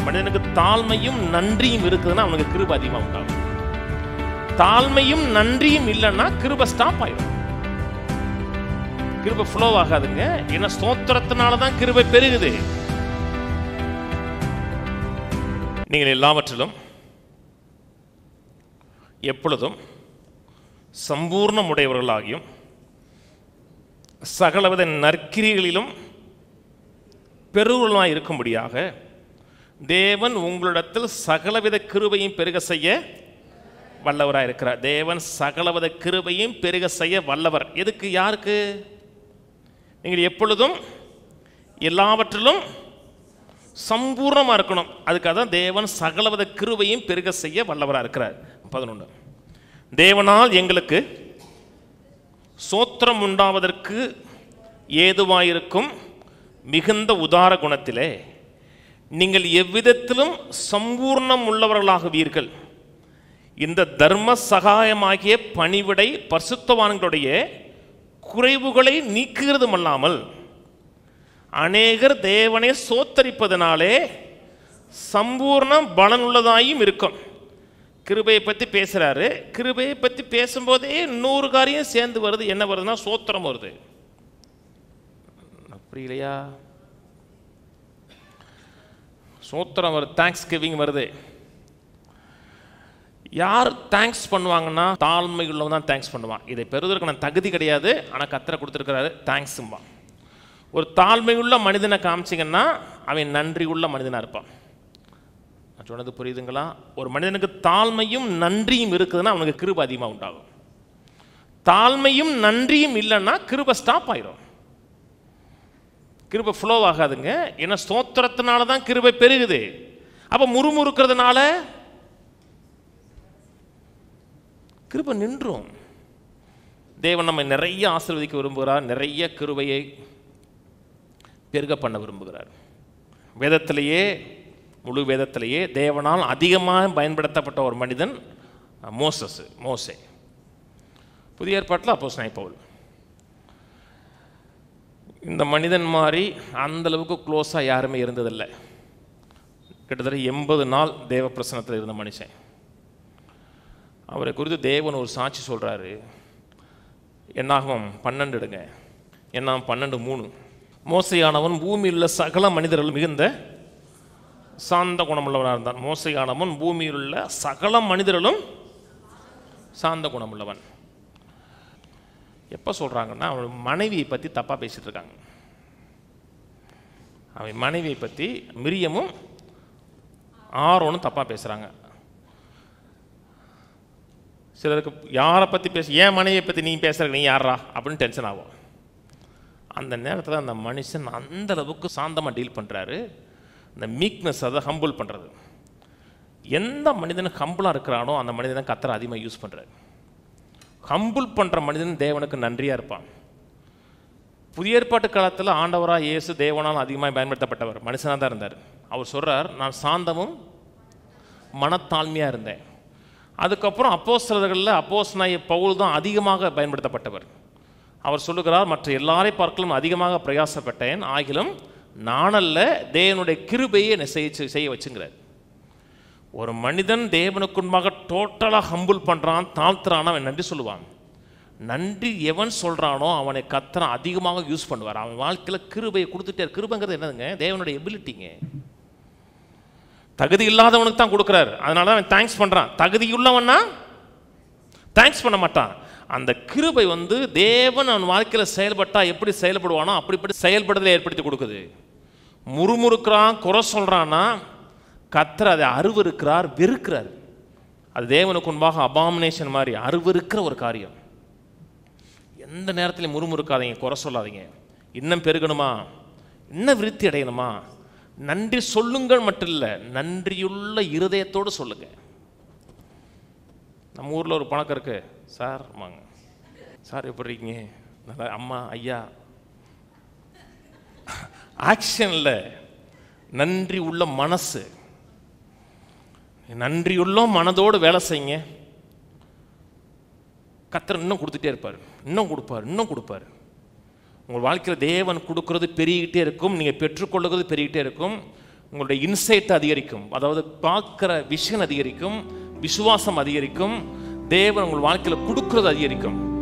மனிதனுக்கு தாழ்மையும் நன்றியும் இருக்குதுன்னா அவனுக்கு கிருபை அதிகமாக உண்டாகும். தாழ்மையும் நன்றியும் இல்லைன்னா கிருபை ஸ்டாப் ஆயிடும், கிருபை ஃப்ளோ ஆகாதுங்க. ஏன்னா ஸ்தோத்திரத்தினாலதான் கிருபை பெருகுது. நீங்கள் எல்லாவற்றிலும் எப்பொழுதும் சம்பூர்ணமுடையவர்களாகியும் சகலவித நற்கிரிகளிலும் பெருகுவர்களாய் இருக்கும்படியாக தேவன் உங்களிடத்தில் சகலவித கிருபையும் பெருக செய்ய வல்லவராக இருக்கிறார். தேவன் சகலவித கிருபையும் பெருக செய்ய வல்லவர். எதுக்கு? யாருக்கு? நீங்கள் எப்பொழுதும் எல்லாவற்றிலும் சம்பூர்ணமாக இருக்கணும். அதுக்காக தான் தேவன் சகலவித கிருபையும் பெருக செய்ய வல்லவராக இருக்கிறார். 11, தேவனால் எங்களுக்கு சோத்திரம் உண்டாவதற்கு ஏதுவாயிருக்கும் மிகுந்த உதார குணத்திலே நீங்கள் எவ்விதத்திலும் சம்பூர்ணம் உள்ளவர்களாகுவீர்கள். இந்த தர்ம சகாயமாகிய பணிவிடை பரிசுத்தவான்களுடைய குறைவுகளை நீக்குகிறதுமல்லாமல் அநேகர் தேவனை சோத்தரிப்பதனாலே சம்பூர்ண பலனுள்ளதாயும் இருக்கும். கிருபையை பற்றி பேசுகிறாரு. கிருபையை பற்றி பேசும்போதே 100 காரியம் சேர்ந்து வருது. என்ன வருதுன்னா சோத்திரம் வருது. புரியலையா? சோத்திரம் வருது, தேங்க்ஸ் கிவிங் வருது. யார் தேங்க்ஸ் பண்ணுவாங்கன்னா தாழ்மை உள்ளவன் தான் தேங்க்ஸ் பண்ணுவான். இதை பெறுவதற்கு நான் தகுதி கிடையாது, ஆனால் கர்த்தர் கொடுத்துருக்கிறாரு, தேங்க்ஸும்பா. ஒரு தாழ்மை உள்ள மனிதனை காமிச்சிங்கன்னா அவன் நன்றி உள்ள மனிதனாக இருப்பான். நான் சொன்னது புரியுதுங்களா? ஒரு மனிதனுக்கு தாழ்மையும் நன்றியும் இருக்குதுன்னா அவனுக்கு கிருபை அதிகமாக உண்டாகும். தாழ்மையும் நன்றியும் இல்லைன்னா கிருபை ஸ்டாப் ஆயிடும், கிருபை ஃப்ளோ ஆகாதுங்க. ஏன்னா ஸ்தோத்திரத்தினால தான் கிருபை பெருகுது. அப்போ முறுமுறுக்கிறதுனால கிருபை நின்றும். தேவன் நம்ம நிறைய ஆசீர்வதிக்க விரும்புகிறார், நிறைய கிருபையை பெருக பண்ண விரும்புகிறார். வேதத்திலேயே, முழு வேதத்திலேயே தேவனால் அதிகமாக பயன்படுத்தப்பட்ட ஒரு மனிதன் மோசே. புதிய ஏற்பாட்டில் அப்போஸ்தலனாகிய பவுல். இந்த மனிதன் மாதிரி அந்த அளவுக்கு க்ளோஸாக யாருமே இருந்ததில்லை. கிட்டத்தட்ட 80 நாள் தேவ பிரசன்னத்தில் இருந்த மனுஷன். அவரை குறித்து தேவன் ஒரு சாட்சி சொல்கிறாரு. என்னாகும் 12 எடுங்க. என்னாகும் 12:3. மோசையானவன் பூமியில் உள்ள சகல மனிதர்கள் மிகுந்த சாந்த குணமுள்ளவனாக இருந்தான். மோசையானவன் பூமியில் உள்ள சகல மனிதர்களும் சாந்த குணமுள்ளவன். எப்போ சொல்கிறாங்கன்னா அவன் மனைவியை பற்றி தப்பாக பேசிகிட்டு இருக்காங்க. அவன் மனைவியை பற்றி மிரியமும் ஆரோனும் தப்பாக பேசுகிறாங்க. சிலருக்கு யாரை பற்றி ஏன் மனைவியை பற்றி நீ பேசுகிற, நீ யாரா அப்படின்னு டென்ஷன் ஆகும். அந்த நேரத்தில் அந்த மனுஷன் அந்த அளவுக்கு சாந்தமாக டீல் பண்ணுறாரு. இந்த மீக்னஸ், அதை ஹம்பிள் பண்ணுறது. எந்த மனிதனுக்கு ஹம்பிளாக இருக்கிறானோ அந்த மனிதனை கர்த்தர் அதிகமாக யூஸ் பண்ணுறாரு. ஹம்பிள் பண்ணுற மனிதன் தேவனுக்கு நன்றியாக இருப்பான். புதிய ஏற்பாட்டு காலத்தில் ஆண்டவராக இயேசு தேவனால் அதிகமாக பயன்படுத்தப்பட்டவர் மனுஷனாக தான் இருந்தார். அவர் சொல்கிறார், நான் சாந்தமும் மனத்தாழ்மையாக இருந்தேன். அதுக்கப்புறம் அப்போஸ்தலர்களில் அப்போஸ்தலனாகிய பவுல் தான் அதிகமாக பயன்படுத்தப்பட்டவர். அவர் சொல்லுகிறார், மற்ற எல்லாரை பார்க்கலும் அதிகமாக பிரயாசப்பட்டேன், ஆகிலும் நானல்ல தேவனுடைய கிருபையை என்னை செய்ய வச்சுங்கிறார். ஒரு மனிதன் தேவனுக்குன்பாக டோட்டலாக ஹம்பிள் பண்ணுறான், தாழ்த்துறான், அவன் நன்றி சொல்லுவான். நன்றி எவன் சொல்கிறானோ அவனை கர்த்தர் அதிகமாக யூஸ் பண்ணுவார். அவன் வாழ்க்கையில் கிருபையை கொடுத்துட்டே. கிருபைங்கிறது என்னதுங்க? தேவனுடைய எபிலிட்டிங்க. தகுதி இல்லாதவனுக்கு தான் கொடுக்குறாரு, அதனால தான் அவன் தேங்க்ஸ் பண்ணுறான். தகுதியுள்ளவன்னா தேங்க்ஸ் பண்ண மாட்டான். அந்த கிருபை தேவன் அவன் வாழ்க்கையில் செயல்பட்டால் எப்படி செயல்படுவானோ அப்படிப்படி செயல்படுதலை ஏற்படுத்தி கொடுக்குது. முறுமுறுக்கிறான், குறை சொல்கிறான்னா கர்த்தர் அதை அருவருக்கிறார், வெறுக்கிறார். அது தேவனுக்கு முன்பாக அபாமினேஷன் மாதிரி அருவருக்கிற ஒரு காரியம். எந்த நேரத்திலையும் முறுமுறுக்காதீங்க, குறை சொல்லாதீங்க. இன்னும் பெருகணுமா, இன்னும் விருத்தி அடையணுமா, நன்றி சொல்லுங்கள் மட்டும் இல்லை, நன்றியுள்ள இருதயத்தோடு சொல்லுங்க. நம்ம ஊரில் ஒரு பழக்கம் இருக்கு, சார் வாங்க சார் எப்படி இருக்கீங்க, நல்லா அம்மா ஐயா. ஆக்ஷனில் நன்றி உள்ள மனசு, நன்றியுள்ள மனதோடு வேலை செய்யுங்க. கர்த்தர் இன்னும் கொடுத்துட்டே இருப்பார், இன்னும் கொடுப்பார், இன்னும் கொடுப்பார். உங்கள் வாழ்க்கையில் தேவன் கொடுக்கறது பெருகிட்டே இருக்கும், நீங்கள் பெற்றுக்கொள்ளுறது பெருகிட்டே இருக்கும். உங்களுடைய இன்சைட் அதிகரிக்கும், அதாவது பார்க்குற விஷன் அதிகரிக்கும், விசுவாசம் அதிகரிக்கும், தேவன் உங்கள் வாழ்க்கையில் கொடுக்கறது அதிகரிக்கும்.